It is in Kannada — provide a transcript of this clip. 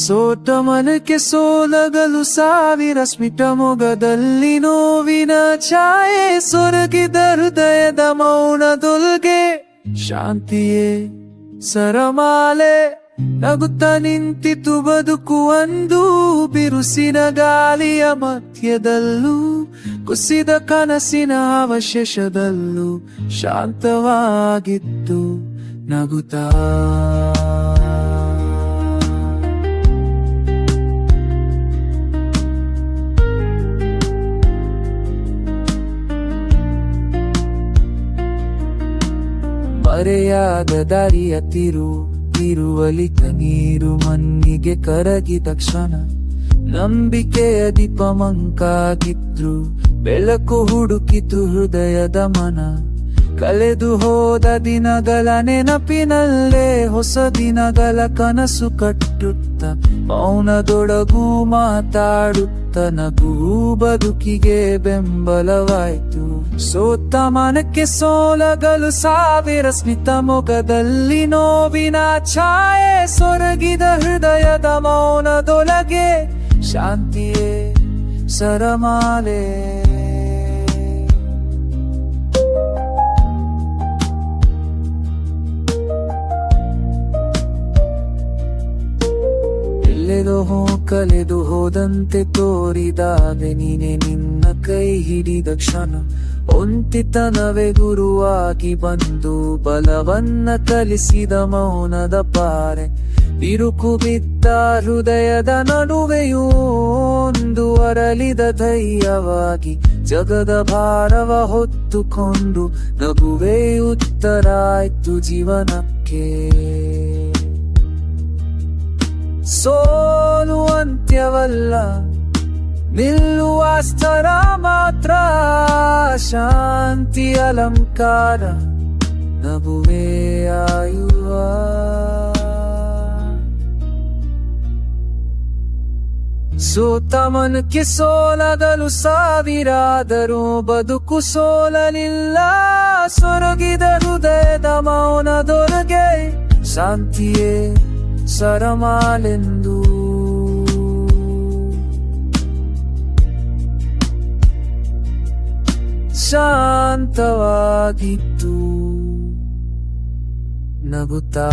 ಸೋತ ಮನಕ್ಕೆ ಸೋಲಗಲು ಸಾವಿರ ಸ್ಮಿತ ಮೊಗದಲ್ಲಿ ನೋವಿನ ಛಾಯೆ ಸೊರಗಿದ ಹೃದಯದ ಮೌನದೊಲ್ಗೆ ಶಾಂತಿಯೇ ಸರಮಾಲೆ ನಗುತ್ತ ನಿಂತಿತು ಬದುಕು ಒಂದು ಬಿರುಸಿನ ಗಾಳಿಯ ಮಧ್ಯದಲ್ಲೂ ಕುಸಿದ ಕನಸಿನ ಅವಶೇಷದಲ್ಲೂ ಶಾಂತವಾಗಿತ್ತು ನಗುತ್ತಾ ಮರೆಯಾದ ದಾರಿಯ ತಿರುವಲಿ ನೀರು ಮಣ್ಣಿಗೆ ಕರಗಿದ ಕ್ಷಣ ನಂಬಿಕೆಯ ದೀಪ ಮಂಕಾಗಿದ್ರು ಬೆಳಕು ಹುಡುಕಿತು ಹೃದಯದ ಮನ ಕಳೆದು ಹೋದ ದಿನಗಳ ನೆನಪಿನಲ್ಲೇ ಹೊಸ ದಿನಗಳ ಕನಸು ಕಟ್ಟುತ್ತ ಮೌನದೊಡಗೂ ಮಾತಾಡುತ್ತ ನಗು ಬದುಕಿಗೆ ಬೆಂಬಲವಾಯಿತು ಸೋತ ಮನಕ್ಕೆ ಸೋಲಗಲು ಸಾವಿರ ಸ್ಮಿತ ಮೊಗದಲ್ಲಿ ನೋವಿನ ಛಾಯೆ ಸೊರಗಿದ ಹೃದಯದ ಮೌನದೊಳಗೆ ಶಾಂತಿಯೇ ಸರಮಾಲೆ ಕಲೆದು ಹೋದಂತೆ ತೋರಿದಾವೆ ನೀನೆ ನಿನ್ನ ಕೈ ಹಿಡಿದ ಕ್ಷಣ ಒಂಟಿತನವೇ ಗುರುವಾಗಿ ಬಂದು ಬಲವನ್ನ ಕಲಿಸಿದ ಮೌನದ ಪಾರೆ ಬಿರುಕು ಬಿದ್ದ ಹೃದಯದ ನಡುವೆಯೂ ಒಂದು ಅರಳಿದ ಧೈರ್ಯವಾಗಿ ಜಗದ ಭಾರವ ಹೊತ್ತುಕೊಂಡು ನಗುವೇ ಉತ್ತರಾಯ್ತು ಜೀವನಕ್ಕೆ ಸೋಲು ಅಂತ್ಯವಲ್ಲ ನಿಲ್ಲುವ ಸ್ಥಳ ಮಾತ್ರ ಶಾಂತಿ ಅಲಂಕಾರ ನಗುವೇ ಆಯುವ ಸೋತ ಮನಕ್ಕೆ ಸೋಲಗಲು ಸಾವಿರಾದರೂ ಬದುಕು ಸೋಲಲಿಲ್ಲ ಸೊರಗಿದ ಹೃದಯದ ಮೌನದೊಳಗೆ ಶಾಂತಿಯೇ ಸರಮಾಲೆಂದು ಶಾಂತವಾಗಿತ್ತು ನಗುತ್ತಾ